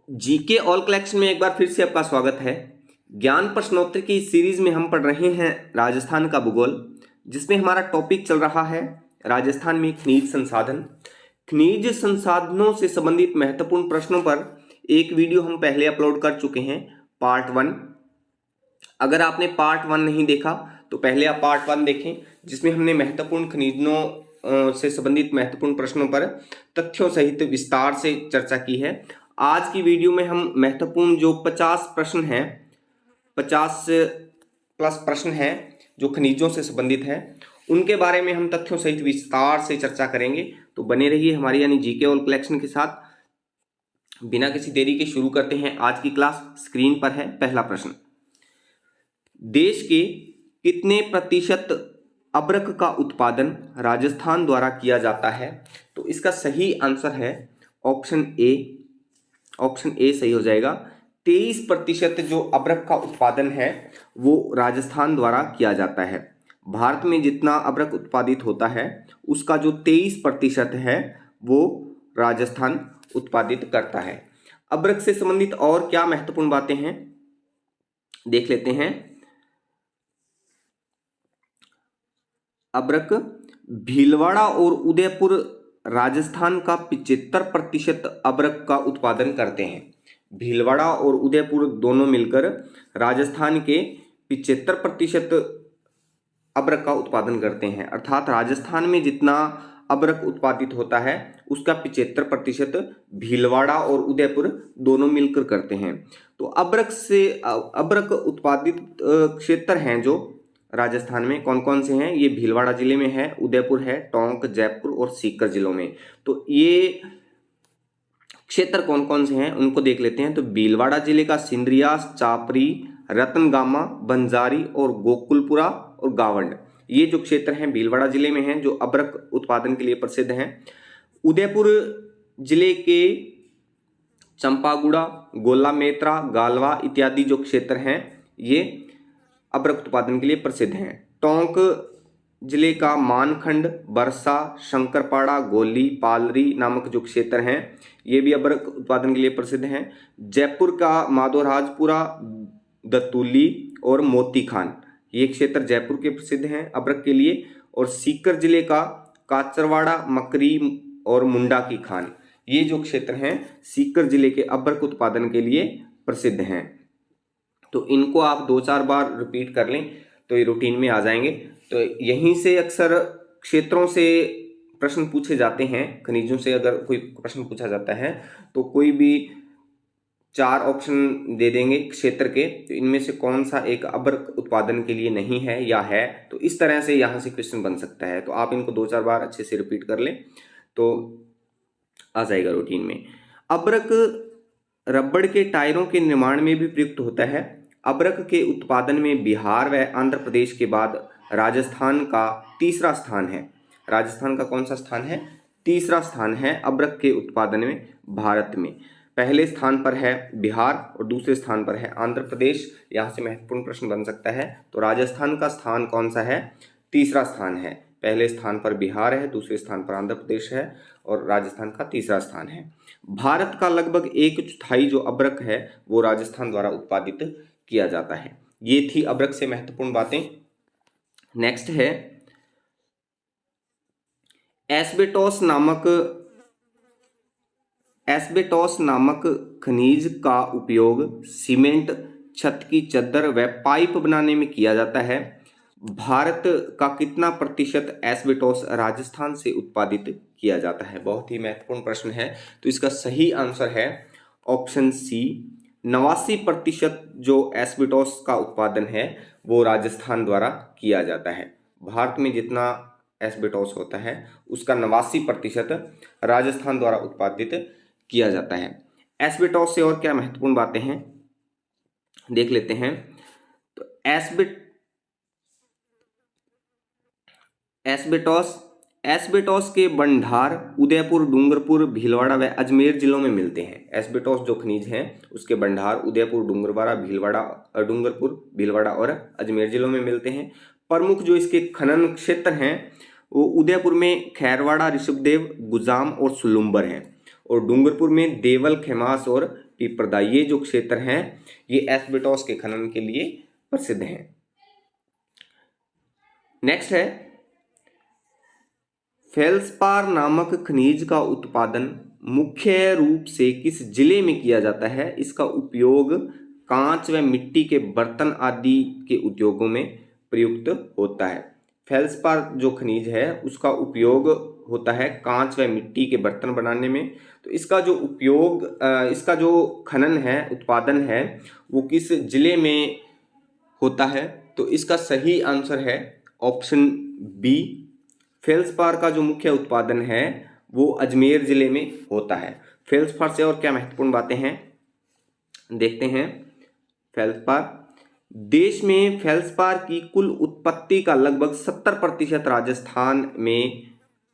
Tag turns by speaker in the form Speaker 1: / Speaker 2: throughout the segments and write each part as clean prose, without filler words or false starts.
Speaker 1: GK all collection में एक बार फिर से आपका स्वागत है। ज्ञान प्रश्नोत्तर की इस सीरीज में हम पढ़ रहे हैं राजस्थान का भूगोल, जिसमें हमारा टॉपिक चल रहा है राजस्थान में खनिज संसाधन। खनिज संसाधनों से संबंधित महत्वपूर्ण प्रश्नों पर एक वीडियो हम पहले अपलोड कर चुके हैं, पार्ट 1। अगर आपने पार्ट 1 नहीं देखा तो पहले आप पार्ट 1 देखें, जिसमें हमने महत्वपूर्ण खनिजों से संबंधित महत्वपूर्ण प्रश्नों पर तथ्यों सहित विस्तार से चर्चा की है। आज की वीडियो में हम महत्वपूर्ण जो 50 प्रश्न हैं, 50 प्लस प्रश्न हैं जो खनिजों से संबंधित है, उनके बारे में हम तथ्यों सहित विस्तार से चर्चा करेंगे। तो बने रहिए हमारी यानी जीके ऑल कलेक्शन के साथ। बिना किसी देरी के शुरू करते हैं आज की क्लास। स्क्रीन पर है पहला प्रश्न, देश के कितने प्रतिशत अब्रक का उत्पादन राजस्थान द्वारा किया जाता है? तो इसका सही आंसर है ऑप्शन ए। ऑप्शन ए सही हो जाएगा। 23% जो अब्रक का उत्पादन है वो राजस्थान द्वारा किया जाता है। भारत में जितना अब्रक उत्पादित होता है उसका जो 23% है वो राजस्थान उत्पादित करता है। अब्रक से संबंधित और क्या महत्वपूर्ण बातें हैं देख लेते हैं। अब्रक भीलवाड़ा और उदयपुर राजस्थान का 75% अब्रक का उत्पादन करते हैं। भीलवाड़ा और उदयपुर दोनों मिलकर राजस्थान के 75% अब्रक का उत्पादन करते हैं। अर्थात राजस्थान में जितना अब्रक उत्पादित होता है उसका 75% भीलवाड़ा और उदयपुर दोनों मिलकर करते हैं। तो अब्रक उत्पादित क्षेत्र हैं जो राजस्थान में कौन कौन से हैं? ये भीलवाड़ा जिले में है, उदयपुर है, टोंक, जयपुर और सीकर जिलों में। तो ये क्षेत्र कौन कौन से हैं उनको देख लेते हैं। तो भीलवाड़ा जिले का सिंद्रिया, चापरी, रतनगामा, बंजारी और गोकुलपुरा और गावंड, ये जो क्षेत्र हैं भीलवाड़ा जिले में हैं जो अब्रक उत्पादन के लिए प्रसिद्ध हैं। उदयपुर जिले के चंपागुड़ा, गोला मेत्रा, गालवा इत्यादि जो क्षेत्र हैं ये अब्रक उत्पादन के लिए प्रसिद्ध हैं। टोंक जिले का मानखंड, बरसा, शंकरपाड़ा, गोली, पालरी नामक जो क्षेत्र हैं ये भी अब्रक उत्पादन के लिए प्रसिद्ध हैं। जयपुर का माधोराजपुरा, दतुली और मोती खान, ये क्षेत्र जयपुर के प्रसिद्ध हैं अब्रक के लिए। और सीकर जिले का काचरवाड़ा, मकरी और मुंडा की खान, ये जो क्षेत्र हैं सीकर जिले के अब्रक उत्पादन के लिए प्रसिद्ध हैं। तो इनको आप 2-4 बार रिपीट कर लें तो ये रूटीन में आ जाएंगे। तो यहीं से अक्सर क्षेत्रों से प्रश्न पूछे जाते हैं। खनिजों से अगर कोई प्रश्न पूछा जाता है तो कोई भी 4 ऑप्शन दे देंगे क्षेत्र के, तो इनमें से कौन सा एक अब्रक उत्पादन के लिए नहीं है या है, तो इस तरह से यहाँ से क्वेश्चन बन सकता है। तो आप इनको 2-4 बार अच्छे से रिपीट कर लें तो आ जाएगा रूटीन में। अब्रक रबड़ के टायरों के निर्माण में भी प्रयुक्त होता है। अब्रक के उत्पादन में बिहार व आंध्र प्रदेश के बाद राजस्थान का तीसरा स्थान है। राजस्थान का कौन सा स्थान है? तीसरा स्थान है अब्रक के उत्पादन में भारत में। पहले स्थान पर है बिहार और दूसरे स्थान पर है आंध्र प्रदेश। यहाँ से महत्वपूर्ण प्रश्न बन सकता है। तो राजस्थान का स्थान कौन सा है? तीसरा स्थान है। पहले स्थान पर बिहार है, दूसरे स्थान पर आंध्र प्रदेश है और राजस्थान का तीसरा स्थान है। भारत का लगभग 1/4 जो अब्रक है वो राजस्थान द्वारा उत्पादित किया जाता है। ये थी अब्रक से महत्वपूर्ण बातें। नेक्स्ट है एस्बेटोस नामक खनिज का उपयोग सीमेंट, छत की चद्दर व पाइप बनाने में किया जाता है। भारत का कितना प्रतिशत एस्बेटोस राजस्थान से उत्पादित किया जाता है? बहुत ही महत्वपूर्ण प्रश्न है। तो इसका सही आंसर है ऑप्शन सी। 89% जो एस्बेटोस का उत्पादन है वो राजस्थान द्वारा किया जाता है। भारत में जितना एस्बेटोस होता है उसका 89% राजस्थान द्वारा उत्पादित किया जाता है। एस्बेटोस से और क्या महत्वपूर्ण बातें हैं देख लेते हैं। तो एस्बेटोस के भंडार उदयपुर, डूंगरपुर, भीलवाड़ा व अजमेर जिलों में मिलते हैं। एस्बेटोस जो खनिज हैं उसके भंडार उदयपुर, डूंगरपुर, भीलवाड़ा और अजमेर जिलों में मिलते हैं। प्रमुख जो इसके खनन क्षेत्र हैं वो उदयपुर में खैरवाड़ा, ऋषभदेव, गुजाम और सुलुम्बर हैं। और डूंगरपुर में देवल, खेमास और पिपरदा, ये जो क्षेत्र हैं ये एस्बेस्टॉस के खनन के लिए प्रसिद्ध हैं। नेक्स्ट है, फेल्सपार नामक खनिज का उत्पादन मुख्य रूप से किस जिले में किया जाता है? इसका उपयोग कांच व मिट्टी के बर्तन आदि के उद्योगों में प्रयुक्त होता है। फेल्सपार जो खनिज है उसका उपयोग होता है कांच व मिट्टी के बर्तन बनाने में। तो इसका जो उपयोग इसका जो खनन है, उत्पादन है, वो किस जिले में होता है? तो इसका सही आंसर है ऑप्शन बी। फेल्सपार का जो मुख्य उत्पादन है वो अजमेर जिले में होता है। फेल्सपार से और क्या महत्वपूर्ण बातें हैं देखते हैं। फेल्सपार, देश में फेल्सपार की कुल उत्पत्ति का लगभग 70% राजस्थान में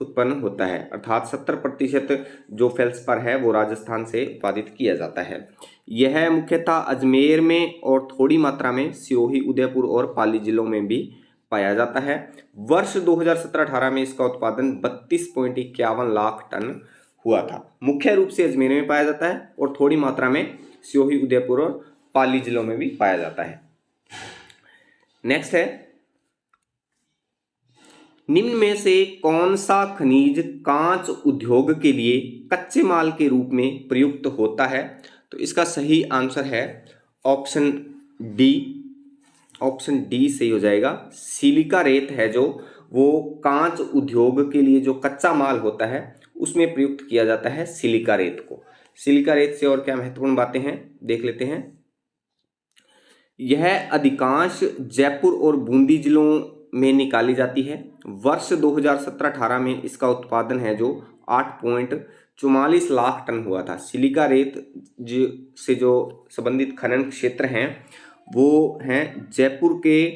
Speaker 1: उत्पन्न होता है, अर्थात 70% जो फेल्सपार है वो राजस्थान से उत्पादित किया जाता है। यह मुख्यतः अजमेर में और थोड़ी मात्रा में सिरोही, उदयपुर और पाली जिलों में भी पाया जाता है। वर्ष 2017-18 में इसका उत्पादन 32.51 लाख टन हुआ था। मुख्य रूप से अजमेर में पाया जाता है और थोड़ी मात्रा में सिरोही, उदयपुर और पाली जिलों में भी पाया जाता है। नेक्स्ट है, निम्न में से कौन सा खनिज कांच उद्योग के लिए कच्चे माल के रूप में प्रयुक्त होता है? तो इसका सही आंसर है ऑप्शन डी। ऑप्शन डी सही हो जाएगा। सिलिका रेत है जो, वो कांच उद्योग के लिए जो कच्चा माल होता है उसमें प्रयुक्त किया जाता है सिलिका रेत को। सिलिका रेत से और क्या महत्वपूर्ण बातें हैं देख लेते हैं। यह अधिकांश जयपुर और बूंदी जिलों में निकाली जाती है। वर्ष 2017-18 में इसका उत्पादन है जो 8.44 लाख टन हुआ था। सिलिका रेत से जो संबंधित खनन क्षेत्र हैं वो हैं जयपुर के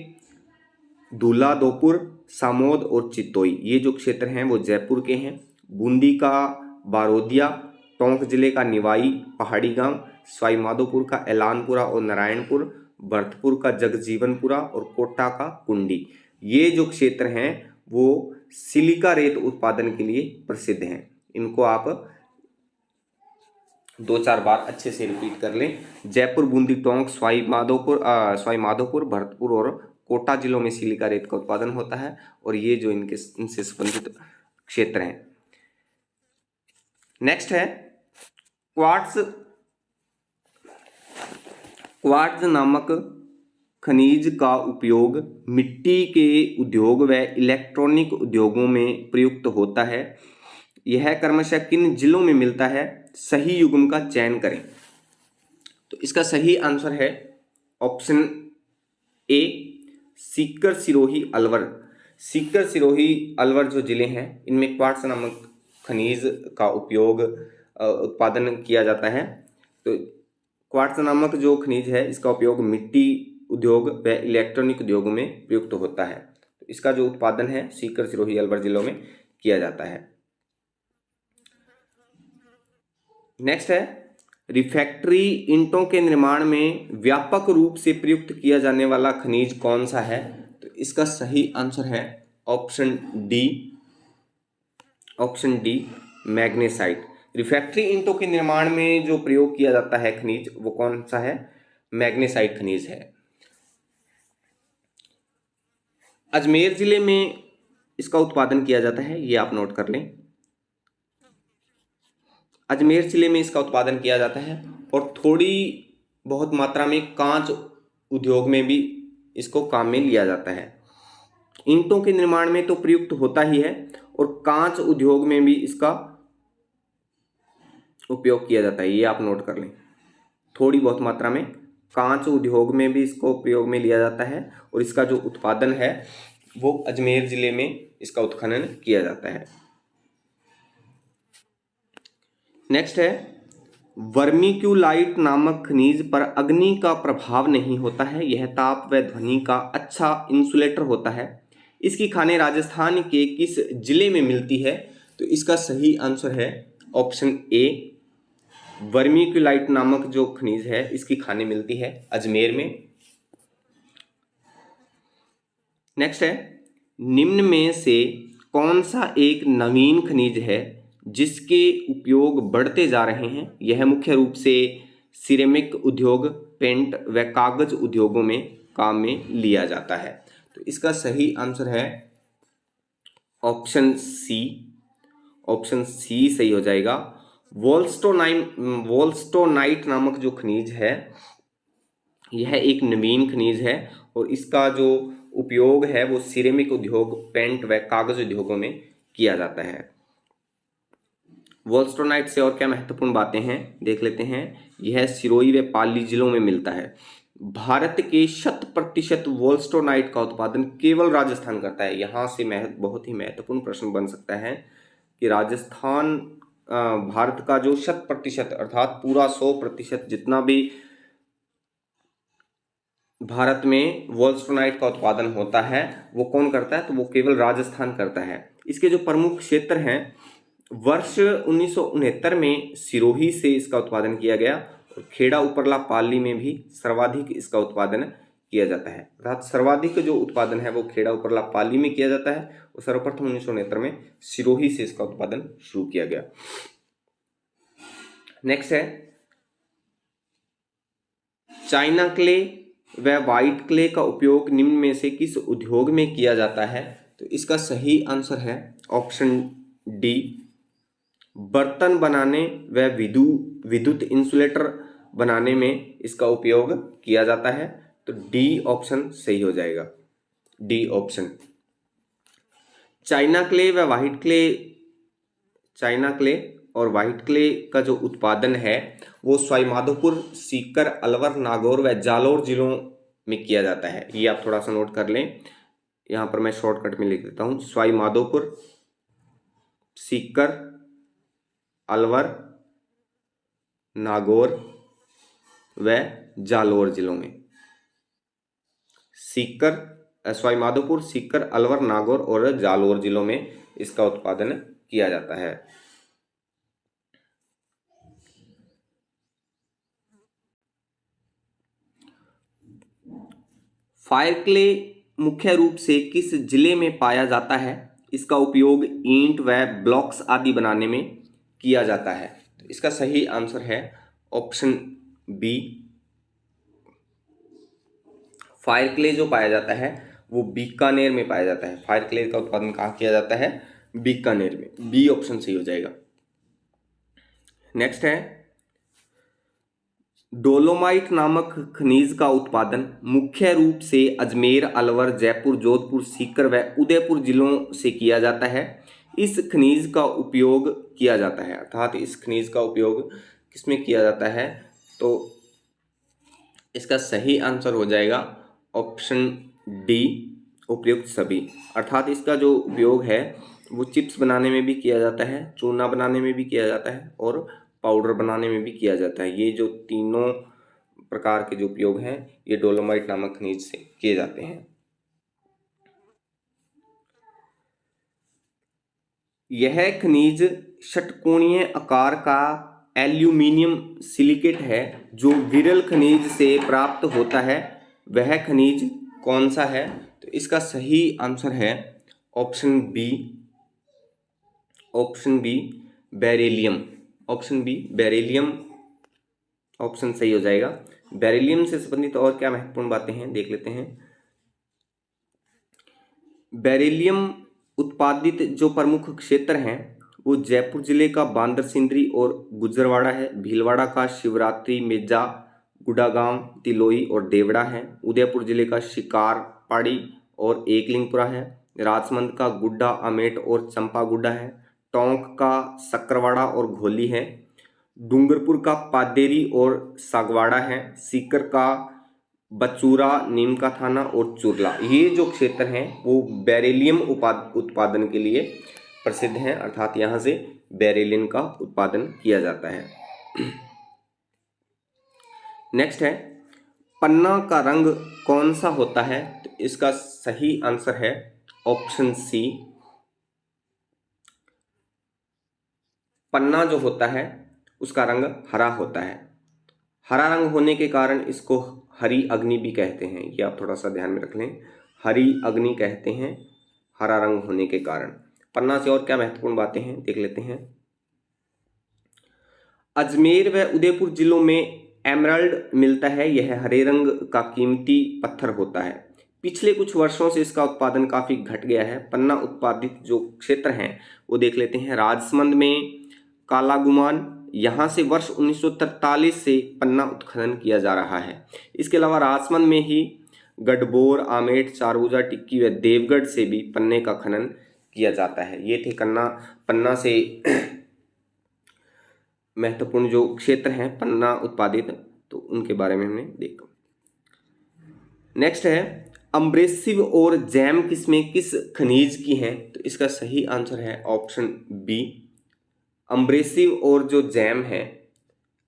Speaker 1: दूल्हादोपुर, सामोद और चितोई, ये जो क्षेत्र हैं वो जयपुर के हैं। बूंदी का बारोदिया, टोंक जिले का निवाई पहाड़ी गांव, सवाई माधोपुर का एलानपुरा और नारायणपुर, भरतपुर का जगजीवनपुरा और कोटा का कुंडी, ये जो क्षेत्र हैं वो सिलिका रेत उत्पादन के लिए प्रसिद्ध हैं। इनको आप 2-4 बार अच्छे से रिपीट कर लें। जयपुर, बूंदी, टोंक, सवाई माधोपुर, भरतपुर और कोटा जिलों में सिलिका रेत का उत्पादन होता है और ये जो इनसे संबंधित क्षेत्र हैं। नेक्स्ट है, क्वार्ट्ज नामक खनिज का उपयोग मिट्टी के उद्योग व इलेक्ट्रॉनिक उद्योगों में प्रयुक्त होता है। यह क्रमशः किन जिलों में मिलता है? सही युग्म का चयन करें। तो इसका सही आंसर है ऑप्शन ए, सीकर, सिरोही, अलवर। सीकर, सिरोही, अलवर जो जिले हैं इनमें क्वार्ट्ज नामक खनिज का उपयोग उत्पादन किया जाता है। तो क्वार्ट्ज नामक जो खनिज है इसका उपयोग मिट्टी उद्योग व इलेक्ट्रॉनिक उद्योगों में प्रयुक्त होता है। तो इसका जो उत्पादन है सीकर, सिरोही, अलवर जिलों में किया जाता है। नेक्स्ट है, रिफैक्ट्री ईंटों के निर्माण में व्यापक रूप से प्रयुक्त किया जाने वाला खनिज कौन सा है? तो इसका सही आंसर है option D. Option D, magnesite. Refractory ईंटों के निर्माण में जो प्रयोग किया जाता है खनिज वो कौन सा है? मैग्नेसाइट खनिज है। अजमेर जिले में इसका उत्पादन किया जाता है, ये आप नोट कर लें। अजमेर जिले में इसका उत्पादन किया जाता है और थोड़ी बहुत मात्रा में कांच उद्योग में भी इसको काम में लिया जाता है। ईंटों के निर्माण में तो प्रयुक्त होता ही है और कांच उद्योग में भी इसका उपयोग किया जाता है, ये आप नोट कर लें। थोड़ी बहुत मात्रा में कांच उद्योग में भी इसको प्रयोग में लिया जाता है और इसका जो उत्पादन है वो अजमेर जिले में इसका उत्खनन किया जाता है। नेक्स्ट है, वर्मिक्यूलाइट नामक खनिज पर अग्नि का प्रभाव नहीं होता है। यह ताप व ध्वनि का अच्छा इंसुलेटर होता है। इसकी खानें राजस्थान के किस जिले में मिलती है? तो इसका सही आंसर है ऑप्शन ए। वर्मिक्यूलाइट नामक जो खनिज है इसकी खानें मिलती है अजमेर में। नेक्स्ट है, निम्न में से कौन सा एक नवीन खनिज है जिसके उपयोग बढ़ते जा रहे हैं। यह मुख्य रूप से सिरेमिक उद्योग, पेंट व कागज उद्योगों में काम में लिया जाता है। तो इसका सही आंसर है ऑप्शन सी। ऑप्शन सी सही हो जाएगा। वोल्स्टोनाइट नामक जो खनिज है यह एक नवीन खनिज है और इसका जो उपयोग है वो सिरेमिक उद्योग, पेंट व कागज उद्योगों में किया जाता है। वोल्स्टोनाइट से और क्या महत्वपूर्ण बातें हैं देख लेते हैं। यह सिरोही व पाली जिलों में मिलता है। भारत के 100% वोल्स्टोनाइट का उत्पादन केवल राजस्थान करता है। यहाँ से बहुत ही महत्वपूर्ण प्रश्न बन सकता है कि राजस्थान भारत का जो 100% अर्थात पूरा 100% जितना भी भारत में वोल्स्टोनाइट का उत्पादन होता है वो कौन करता है, तो वो केवल राजस्थान करता है। इसके जो प्रमुख क्षेत्र हैं, वर्ष 1969 में सिरोही से इसका उत्पादन किया गया और खेड़ा उपरला पाली में भी सर्वाधिक इसका उत्पादन किया जाता है। अर्थात सर्वाधिक जो उत्पादन है वो खेड़ा उपरला पाली में किया जाता है और सर्वप्रथम 1969 में सिरोही से इसका उत्पादन शुरू किया गया। नेक्स्ट है चाइना क्ले व व्हाइट क्ले का उपयोग निम्न में से किस उद्योग में किया जाता है, तो इसका सही आंसर है ऑप्शन डी। बर्तन बनाने व विद्युत इंसुलेटर बनाने में इसका उपयोग किया जाता है। तो डी ऑप्शन सही हो जाएगा, डी ऑप्शन। चाइना क्ले और व्हाइट क्ले का जो उत्पादन है वो सवाईमाधोपुर, सीकर, अलवर, नागौर व जालौर जिलों में किया जाता है। ये आप थोड़ा सा नोट कर लें, यहाँ पर मैं शॉर्टकट में लिख देता हूँ। सवाईमाधोपुर, सीकर, अलवर, नागौर व जालौर जिलों में। सवाईमाधोपुर, सीकर, अलवर, नागौर और जालौर जिलों में इसका उत्पादन किया जाता है। फायर क्ले मुख्य रूप से किस जिले में पाया जाता है? इसका उपयोग ईंट व ब्लॉक्स आदि बनाने में किया जाता है। तो इसका सही आंसर है ऑप्शन बी। फायर क्ले जो पाया जाता है वो बीकानेर में पाया जाता है। फायर क्ले का उत्पादन कहाँ किया जाता है? बीकानेर में। बी ऑप्शन सही हो जाएगा। नेक्स्ट है डोलोमाइट नामक खनिज का उत्पादन मुख्य रूप से अजमेर, अलवर, जयपुर, जोधपुर, सीकर व उदयपुर जिलों से किया जाता है। इस खनिज का उपयोग किया जाता है, अर्थात इस खनिज का उपयोग किसमें किया जाता है? तो इसका सही आंसर हो जाएगा ऑप्शन डी, उपयुक्त सभी। अर्थात इसका जो उपयोग है वो चिप्स बनाने में भी किया जाता है, चूना बनाने में भी किया जाता है और पाउडर बनाने में भी किया जाता है। ये जो तीनों प्रकार के जो उपयोग हैं ये डोलोमाइट नामक खनिज से किए जाते हैं। यह खनिज षटकोणीय आकार का एल्यूमिनियम सिलिकेट है जो विरल खनिज से प्राप्त होता है। वह खनिज कौन सा है? तो इसका सही आंसर है option B, beryllium. Option B, beryllium option सही हो जाएगा। बेरिलियम से संबंधित और क्या महत्वपूर्ण बातें हैं देख लेते हैं। बेरिलियम उत्पादित जो प्रमुख क्षेत्र हैं वो जयपुर जिले का बांदर सिंदरी और गुजरवाड़ा है। भीलवाड़ा का शिवरात्रि, मेजा, गुड़ागांव, तिलोई और देवड़ा है। उदयपुर जिले का शिकार पाड़ी और एकलिंगपुरा है। राजमंद का गुड्डा, अमेठ और चंपागुड्डा है। टोंक का सक्करवाड़ा और घोली है। डूंगरपुर का पादेरी और सागवाड़ा है। सीकर का बचूरा, नीम का थाना और चुरला। ये जो क्षेत्र हैं वो बेरिलियम उत्पादन के लिए प्रसिद्ध हैं, अर्थात यहाँ से बेरिलियम का उत्पादन किया जाता है। नेक्स्ट है पन्ना का रंग कौन सा होता है? तो इसका सही आंसर है ऑप्शन सी। पन्ना जो होता है उसका रंग हरा होता है। हरा रंग होने के कारण इसको हरी अग्नि भी कहते हैं। ये आप थोड़ा सा ध्यान में रख लें, हरी अग्नि कहते हैं हरा रंग होने के कारण। पन्ना से और क्या महत्वपूर्ण बातें हैं देख लेते हैं। अजमेर व उदयपुर जिलों में एमराल्ड मिलता है। यह हरे रंग का कीमती पत्थर होता है। पिछले कुछ वर्षों से इसका उत्पादन काफी घट गया है। पन्ना उत्पादित जो क्षेत्र हैं वो देख लेते हैं। राजसमंद में कालागुमान, यहाँ से वर्ष 1943 से पन्ना उत्खनन किया जा रहा है। इसके अलावा राजसमंद में ही गढ़बोर, आमेठ, चारभुजा, टिक्की व देवगढ़ से भी पन्ने का खनन किया जाता है। ये थे पन्ना से महत्वपूर्ण जो क्षेत्र हैं पन्ना उत्पादित, तो उनके बारे में हमने देखा। नेक्स्ट है अम्ब्रेसिव और जैम किस्में किस खनिज की हैं? तो इसका सही आंसर है ऑप्शन बी। अम्ब्रेसिव और जो जैम है,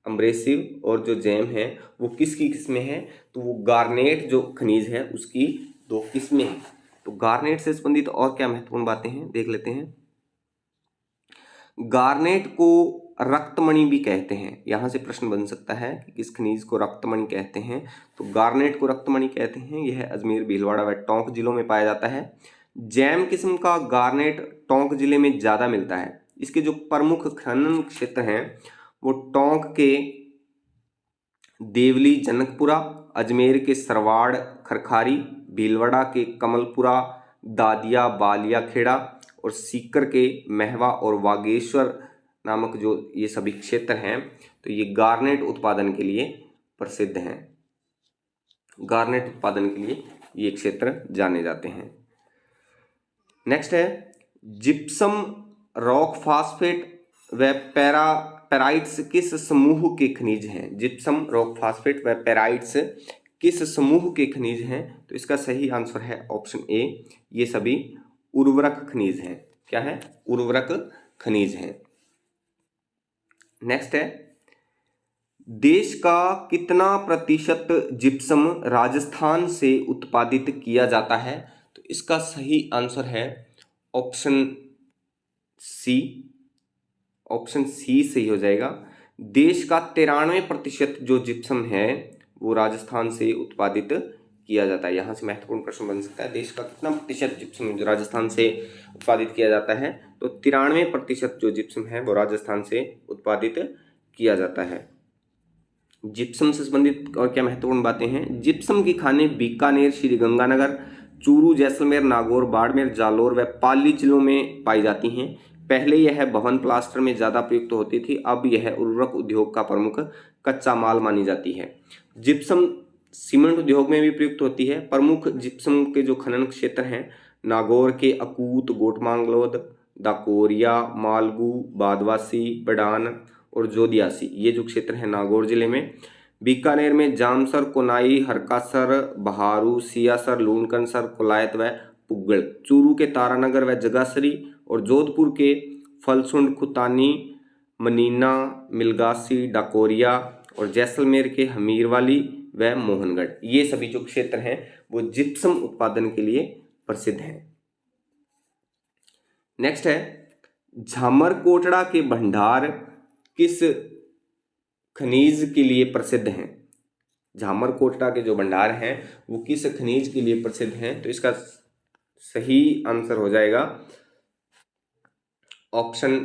Speaker 1: अम्ब्रेसिव और जो जैम है वो किसकी किस्में हैं? तो वो गार्नेट जो खनिज है उसकी दो किस्में हैं। तो गार्नेट से संबंधित और क्या महत्वपूर्ण बातें हैं देख लेते हैं। गार्नेट को रक्तमणि भी कहते हैं। यहाँ से प्रश्न बन सकता है कि किस खनिज को रक्तमणि कहते हैं? तो गार्नेट को रक्तमणि कहते हैं। यह अजमेर, भीलवाड़ा व टोंक जिलों में पाया जाता है। जैम किस्म का गार्नेट टोंक जिले में ज़्यादा मिलता है। इसके जो प्रमुख खनन क्षेत्र हैं वो टोंक के देवली जनकपुरा, अजमेर के सरवाड़ खरखारी, भीलवाड़ा के कमलपुरा, दादिया बालिया खेड़ा और सीकर के महवा और वागेश्वर नामक जो ये सभी क्षेत्र हैं, तो ये गार्नेट उत्पादन के लिए प्रसिद्ध हैं। गार्नेट उत्पादन के लिए ये क्षेत्र जाने जाते हैं। नेक्स्ट है जिप्सम, रॉक फास्फेट व पेराइट्स किस समूह के खनिज हैं? जिप्सम, रॉक फास्फेट व पेराइट्स किस समूह के खनिज हैं? तो इसका सही आंसर है ऑप्शन ए। ये सभी उर्वरक खनिज हैं। क्या है? उर्वरक खनिज हैं। नेक्स्ट है देश का कितना प्रतिशत जिप्सम राजस्थान से उत्पादित किया जाता है? तो इसका सही आंसर है ऑप्शन सी। ऑप्शन सी सही हो जाएगा। देश का 93% जो जिप्सम है वो राजस्थान से उत्पादित किया जाता है। यहाँ से महत्वपूर्ण प्रश्न बन सकता है, देश का कितना प्रतिशत जिप्सम जो राजस्थान से उत्पादित किया जाता है? तो 93% जो जिप्सम है वो राजस्थान से उत्पादित किया जाता है। जिप्सम से संबंधित और क्या महत्वपूर्ण बातें हैं? जिप्सम की खानें बीकानेर, श्रीगंगानगर, चूरू, जैसलमेर, नागौर, बाड़मेर, जालोर व पाली जिलों में पाई जाती हैं। पहले यह भवन प्लास्टर में ज़्यादा प्रयुक्त होती थी, अब यह उर्वरक उद्योग का प्रमुख कच्चा माल मानी जाती है। जिप्सम सीमेंट उद्योग में भी प्रयुक्त होती है। प्रमुख जिप्सम के जो खनन क्षेत्र हैं नागौर के अकूत, गोटमांगलोद, दाकोरिया, मालगू, बादवासी, बडान और जोदियासी, ये जो क्षेत्र है नागौर जिले में। बीकानेर में जामसर, कोनाई, हरकासर, बहारू, सियासर, लूणकनसर, कोलायत व पुग्गल। चूरू के तारानगर व जगासरी और जोधपुर के फलसुंड, खुतानी, मनीना, मिलगासी, डाकोरिया और जैसलमेर के हमीरवाली व मोहनगढ़, ये सभी जो क्षेत्र हैं वो जिप्सम उत्पादन के लिए प्रसिद्ध हैं। नेक्स्ट है झामरकोटड़ा के भंडार किस खनिज के लिए प्रसिद्ध हैं? झामरकोटड़ा के जो भंडार हैं वो किस खनिज के लिए प्रसिद्ध हैं? तो इसका सही आंसर हो जाएगा ऑप्शन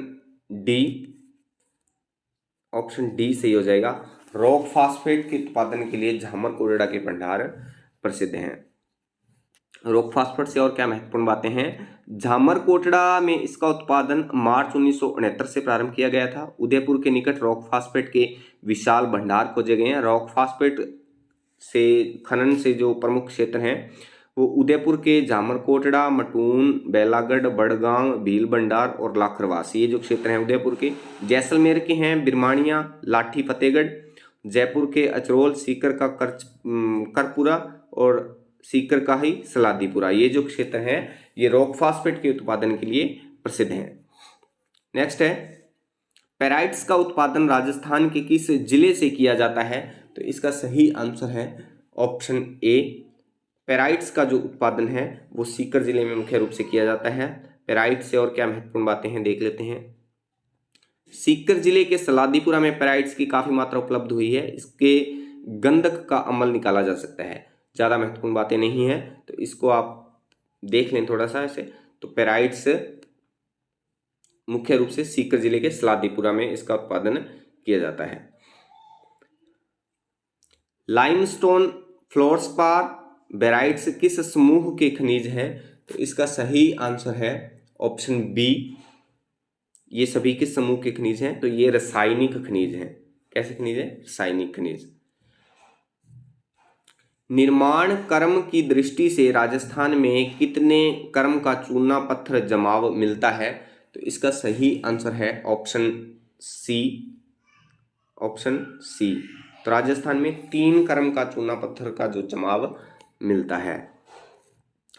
Speaker 1: डी। ऑप्शन डी सही हो जाएगा। रॉक फास्फेट के उत्पादन के लिए झामरकोटड़ा के भंडार प्रसिद्ध हैं। रॉक फास्फेट से और क्या महत्वपूर्ण बातें हैं? झामरकोटड़ा में इसका उत्पादन मार्च 1969 से प्रारंभ किया गया था। उदयपुर के निकट रॉक फास्फेट के विशाल भंडार खोजे गए हैं। रॉक फास्फेट से खनन से जो प्रमुख क्षेत्र हैं वो उदयपुर के झामरकोटड़ा, मटून, बेलागढ़, बड़गांव, भील भंडार और लाखरवास, ये जो क्षेत्र हैं उदयपुर के। जैसलमेर के हैं बिरमानिया, लाठी फतेहगढ़। जयपुर के अचरोल, सीकर का करपुरा और सीकर का ही सलादीपुरा, ये जो क्षेत्र हैं ये रॉक फास्फेट के उत्पादन के लिए प्रसिद्ध हैं। नेक्स्ट है पेराइट्स का उत्पादन राजस्थान के किस जिले से किया जाता है? तो इसका सही आंसर है ऑप्शन ए। पेराइट्स का जो उत्पादन है वो सीकर जिले में मुख्य रूप से किया जाता है। पेराइट से और क्या महत्वपूर्ण बातें हैं देख लेते हैं। सीकर जिले के सलादीपुरा में पेराइट्स की काफी मात्रा उपलब्ध हुई है। इसके गंधक का अमल निकाला जा सकता है। ज़्यादा महत्वपूर्ण बातें नहीं है तो इसको आप देख लें थोड़ा सा ऐसे। तो पेराइट्स मुख्य रूप से सीकर जिले के सलादीपुरा में इसका उत्पादन किया जाता है। लाइमस्टोन फ्लोरस्पार बेराइट्स किस समूह के खनिज हैं? तो इसका सही आंसर है ऑप्शन बी। ये सभी किस समूह के खनिज हैं? तो ये रासायनिक खनिज हैं। कैसे खनिज है? रासायनिक खनिज। निर्माण कर्म की दृष्टि से राजस्थान में कितने कर्म का चूना पत्थर जमाव मिलता है? तो इसका सही आंसर है ऑप्शन सी। Option C. तो राजस्थान में 3 कर्म का चूना पत्थर का जो जमाव मिलता है।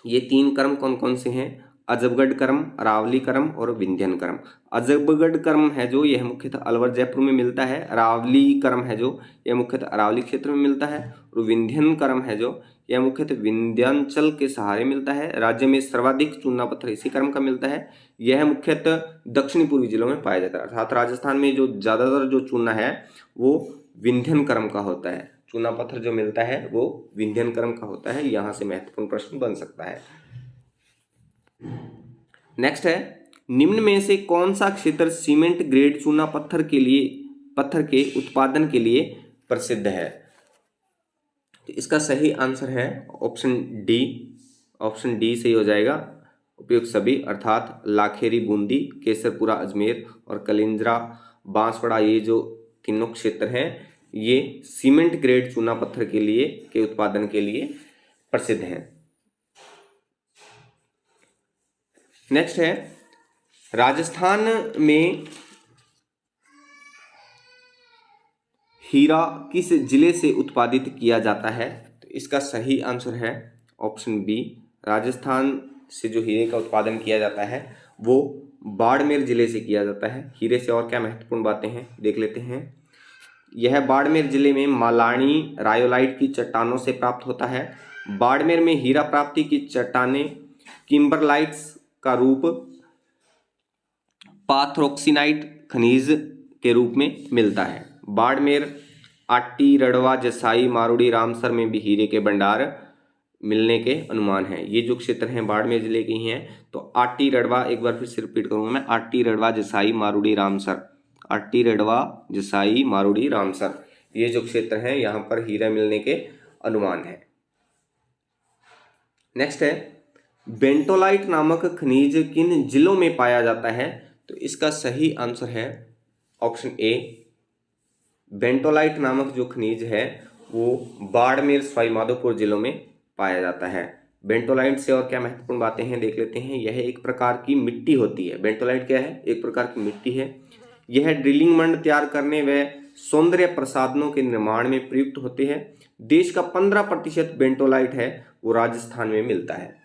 Speaker 1: ये 3 कर्म कौन कौन से हैं? अजबगढ़ कर्म, अरावली कर्म और विंध्यन कर्म। अजबगढ़ कर्म है जो यह मुख्यतः अलवर जयपुर में मिलता है। अरावली कर्म है जो यह मुख्यतः अरावली क्षेत्र में मिलता है। और विंध्यन कर्म है जो यह मुख्यतः विंध्याचल के सहारे मिलता है। राज्य में सर्वाधिक चूना पत्थर इसी कर्म का मिलता है। यह मुख्यतः दक्षिणी पूर्वी जिलों में पाया जाता है। अर्थात राजस्थान में जो ज्यादातर जो चूना है वो विंध्यन कर्म का होता है। चूना पत्थर जो मिलता है वो विंध्यन कर्म का होता है। यहां से महत्वपूर्ण प्रश्न बन सकता है। नेक्स्ट है, निम्न में से कौन सा क्षेत्र सीमेंट ग्रेड चूना पत्थर के उत्पादन के लिए प्रसिद्ध है? तो इसका सही आंसर है ऑप्शन डी। ऑप्शन डी सही हो जाएगा। उपयुक्त सभी अर्थात लाखेरी बूंदी, केसरपुरा अजमेर और कलिंजरा बांसवाड़ा, ये जो तीनों क्षेत्र हैं ये सीमेंट ग्रेड चूना पत्थर के उत्पादन के लिए प्रसिद्ध हैं। नेक्स्ट है, राजस्थान में हीरा किस जिले से उत्पादित किया जाता है? तो इसका सही आंसर है ऑप्शन बी। राजस्थान से जो हीरे का उत्पादन किया जाता है वो बाड़मेर जिले से किया जाता है। हीरे से और क्या महत्वपूर्ण बातें हैं देख लेते हैं। यह बाड़मेर जिले में मालानी रायोलाइट की चट्टानों से प्राप्त होता है। बाड़मेर में हीरा प्राप्ति की चट्टानें किम्बरलाइट्स का रूप पाथरोक्सिनाइट खनिज के रूप में मिलता है। बाड़मेर, आट्टी, रड़वा, जसाई, मारूडी, रामसर में भी हीरे के भंडार मिलने के अनुमान हैं। ये जो क्षेत्र हैं बाड़मेर जिले के ही हैं। तो आट्टी, रड़वा, एक बार फिर से रिपीट करूंगा मैं, आट्टी, रड़वा, जसाई, मारूडी, रामसर। आट्टी, रड़वा, जसाई, मारूडी, रामसर, ये जो क्षेत्र हैं यहाँ पर हीरा मिलने के अनुमान है। नेक्स्ट है, बेंटोलाइट नामक खनिज किन जिलों में पाया जाता है? तो इसका सही आंसर है ऑप्शन ए। बेंटोलाइट नामक जो खनिज है वो बाड़मेर, सवाई माधोपुर जिलों में पाया जाता है। बेंटोलाइट से और क्या महत्वपूर्ण बातें हैं देख लेते हैं। यह एक प्रकार की मिट्टी होती है। बेंटोलाइट क्या है? एक प्रकार की मिट्टी है। यह ड्रिलिंग मंड तैयार करने व सौंदर्य प्रसाधनों के निर्माण में प्रयुक्त होते हैं। देश का 15% बेंटोलाइट है वो राजस्थान में मिलता है।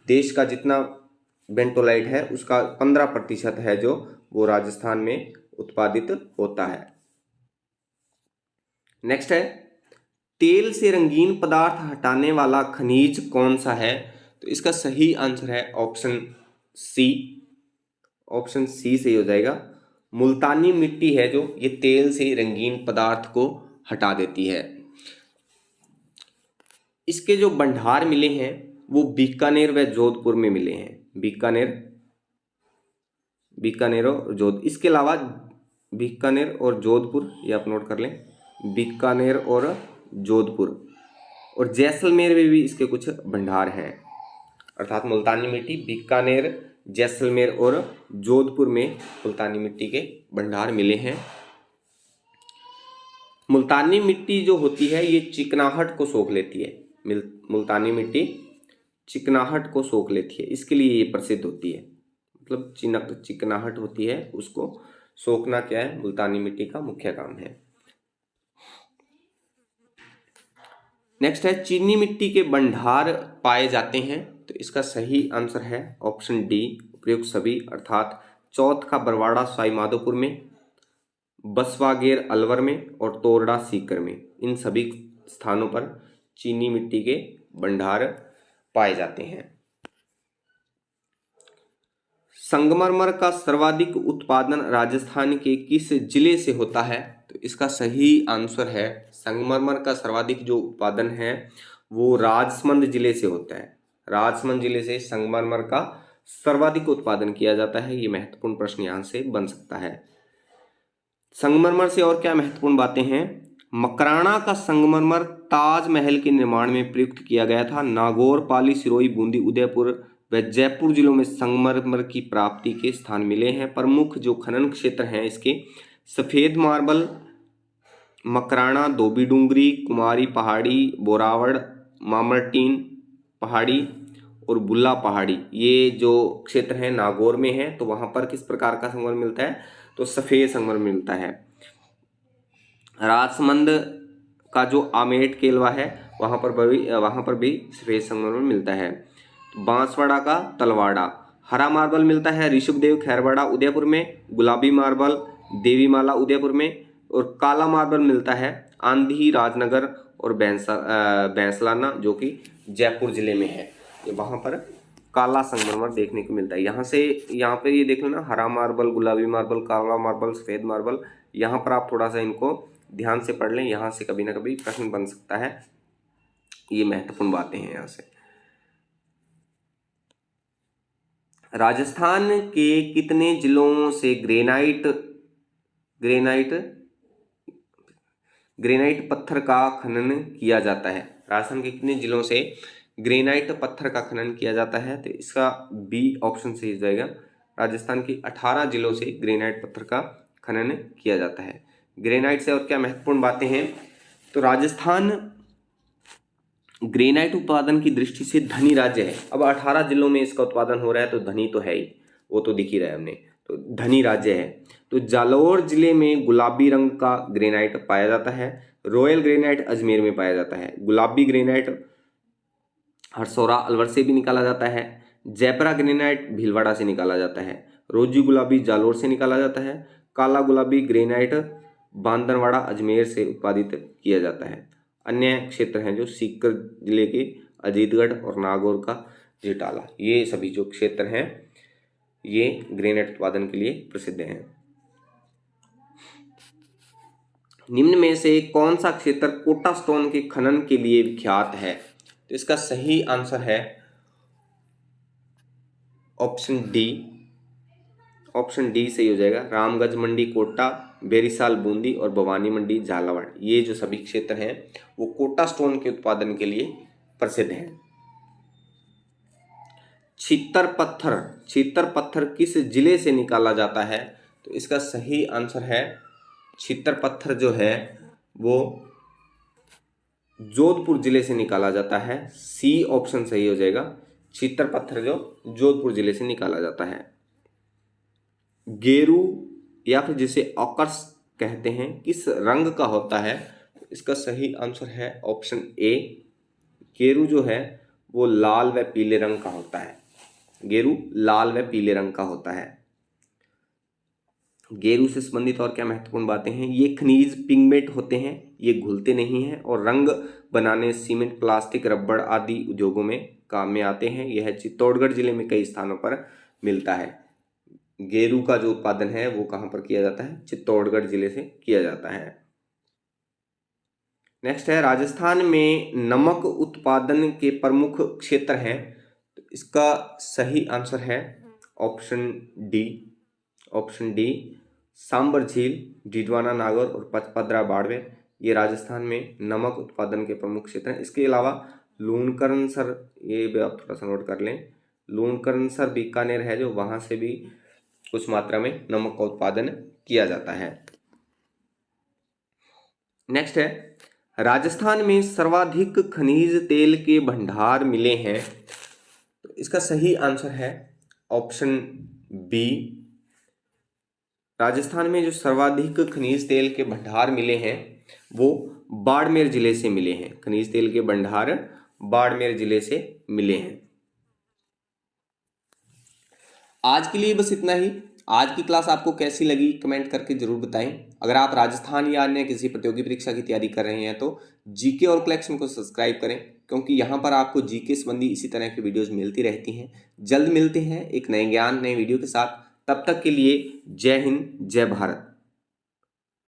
Speaker 1: देश का जितना बेंटोलाइट है उसका 15% है जो वो राजस्थान में उत्पादित होता है। नेक्स्ट है, तेल से रंगीन पदार्थ हटाने वाला खनिज कौन सा है? तो इसका सही आंसर है ऑप्शन सी। ऑप्शन सी सही हो जाएगा। मुल्तानी मिट्टी है जो ये तेल से रंगीन पदार्थ को हटा देती है। इसके जो भंडार मिले हैं वो बीकानेर व जोधपुर में मिले हैं। बीकानेर और जोधपुर, इसके अलावा बीकानेर और जोधपुर, ये आप नोट कर लें, बीकानेर और जोधपुर और जैसलमेर में भी इसके कुछ भंडार हैं। अर्थात मुल्तानी मिट्टी बीकानेर, जैसलमेर और जोधपुर में मुल्तानी मिट्टी के भंडार मिले हैं। मुल्तानी मिट्टी जो होती है ये चिकनाहट को सोख लेती है। मुल्तानी मिट्टी चिकनाहट को सोख लेती है, इसके लिए ये प्रसिद्ध होती है। मतलब चिकनाहट होती है उसको सोखना क्या है, मुल्तानी मिट्टी का मुख्य काम है। नेक्स्ट है, चीनी मिट्टी के भंडार पाए जाते हैं। तो इसका सही आंसर है ऑप्शन डी, उपयुक्त सभी, अर्थात चौथ का बरवाड़ा सवाई माधोपुर में, बसवागेर अलवर में और तोरड़ा सीकर में, इन सभी स्थानों पर चीनी मिट्टी के भंडार पाए जाते हैं। संगमरमर का सर्वाधिक उत्पादन राजस्थान के किस जिले से होता है? तो इसका सही आंसर है, संगमरमर का सर्वाधिक जो उत्पादन है वो राजसमंद जिले से होता है। राजसमंद जिले से संगमरमर का सर्वाधिक उत्पादन किया जाता है। ये महत्वपूर्ण प्रश्न यहाँ से बन सकता है। संगमरमर से और क्या महत्वपूर्ण बातें हैं? मकराना का संगमरमर ताजमहल के निर्माण में प्रयुक्त किया गया था। नागौर, पाली, सिरोही, बूंदी, उदयपुर व जयपुर जिलों में संगमरमर की प्राप्ति के स्थान मिले हैं। प्रमुख जो खनन क्षेत्र हैं इसके, सफेद मार्बल, मकराना, धोबी डूंगरी, कुमारी पहाड़ी, बोरावड़, मामरटीन पहाड़ी और बुल्ला पहाड़ी, ये जो क्षेत्र है नागौर में है। तो वहां पर किस प्रकार का संगमरमर मिलता है? तो सफेद संगमरमर मिलता है। राजसमंद का जो आमेट केलवा है वहां पर भी सफेद संगमरमर मिलता है। बांसवाड़ा का तलवाड़ा, हरा मार्बल मिलता है ऋषभदेव खैरवाड़ा उदयपुर में, गुलाबी मार्बल देवीमाला उदयपुर में, और काला मार्बल मिलता है आंधी राजनगर और बैंसलाना जो कि जयपुर जिले में है। ये वहां पर काला संगमरमर देखने को मिलता है। यहाँ पे ये देख लेना, हरा मार्बल, गुलाबी मार्बल, काला मार्बल, सफेद मार्बल, यहाँ पर आप थोड़ा सा इनको ध्यान से पढ़ लें, यहाँ से कभी ना कभी प्रश्न बन सकता है। ये महत्वपूर्ण बातें हैं। यहाँ से राजस्थान के कितने जिलों से ग्रेनाइट पत्थर का खनन किया जाता है? राजस्थान के कितने जिलों से ग्रेनाइट पत्थर का खनन किया जाता है? तो इसका बी ऑप्शन सही हो जाएगा। राजस्थान के 18 जिलों से ग्रेनाइट पत्थर का खनन किया जाता है। ग्रेनाइट से और क्या महत्वपूर्ण बातें हैं? तो राजस्थान ग्रेनाइट उत्पादन की दृष्टि से धनी राज्य है। अब 18 जिलों में इसका उत्पादन हो रहा है तो धनी तो है ही, वो तो दिख ही रहा है हमने, तो धनी राज्य है। तो जालौर जिले में गुलाबी रंग का ग्रेनाइट पाया जाता है। रॉयल ग्रेनाइट अजमेर में पाया जाता है। गुलाबी ग्रेनाइट हरसौरा अलवर से भी निकाला जाता है। जयपुरा ग्रेनाइट भीलवाड़ा से निकाला जाता है। रोजी गुलाबी जालौर से निकाला जाता है। काला गुलाबी ग्रेनाइट बांदरवाड़ा अजमेर से उत्पादित किया जाता है। अन्य क्षेत्र हैं जो सीकर जिले के अजीतगढ़ और नागौर का जिटाला, ये सभी जो क्षेत्र हैं ये ग्रेनाइट उत्पादन के लिए प्रसिद्ध हैं। निम्न में से कौन सा क्षेत्र कोटा स्टोन के खनन के लिए विख्यात है? तो इसका सही आंसर है ऑप्शन डी सही हो जाएगा। रामगंज मंडी कोटा, बेरीसाल बूंदी और भवानी मंडी झालावाड़, ये जो सभी क्षेत्र हैं वो कोटा स्टोन के उत्पादन के लिए प्रसिद्ध हैं। छितर पत्थर किस जिले से निकाला जाता है? तो इसका सही आंसर है, छितर पत्थर जो है वो जोधपुर जिले से निकाला जाता है। सी ऑप्शन सही हो जाएगा। छितर पत्थर जो जोधपुर जिले से निकाला जाता है। गेरू या फिर जिसे ऑकर्स कहते हैं किस रंग का होता है? इसका सही आंसर है ऑप्शन ए। गेरू जो है वो लाल व पीले रंग का होता है। गेरू लाल व पीले रंग का होता है। गेरू से संबंधित और क्या महत्वपूर्ण बातें हैं? ये खनिज पिगमेंट होते हैं, ये घुलते नहीं हैं और रंग बनाने सीमेंट, प्लास्टिक, रबड़ आदि उद्योगों में काम में आते हैं। यह चित्तौड़गढ़ जिले में कई स्थानों पर मिलता है। गेरू का जो उत्पादन है वो कहाँ पर किया जाता है? चित्तौड़गढ़ जिले से किया जाता है। नेक्स्ट है, राजस्थान में नमक उत्पादन के प्रमुख क्षेत्र हैं। तो इसका सही आंसर है ऑप्शन डी सांबर झील, डीडवाना, नागौर और पचपदरा बाड़मेर, ये राजस्थान में नमक उत्पादन के प्रमुख क्षेत्र हैं। इसके अलावा लूणकरणसर, ये भी आप थोड़ा सा नोट कर लें, लूणकरणसर बीकानेर है जो, वहां से भी कुछ मात्रा में नमक का उत्पादन किया जाता है। नेक्स्ट है, राजस्थान में सर्वाधिक खनिज तेल के भंडार मिले हैं। तो इसका सही आंसर है ऑप्शन बी। राजस्थान में जो सर्वाधिक खनिज तेल के भंडार मिले हैं वो बाड़मेर जिले से मिले हैं। खनिज तेल के भंडार बाड़मेर जिले से मिले हैं। आज के लिए बस इतना ही। आज की क्लास आपको कैसी लगी कमेंट करके जरूर बताएं। अगर आप राजस्थान या अन्य किसी प्रतियोगी परीक्षा की तैयारी कर रहे हैं तो जीके और कलेक्शन को सब्सक्राइब करें, क्योंकि यहाँ पर आपको जीके संबंधी इसी तरह की वीडियोस मिलती रहती हैं। जल्द मिलते हैं एक नए ज्ञान नए वीडियो के साथ। तब तक के लिए जय हिंद, जय भारत।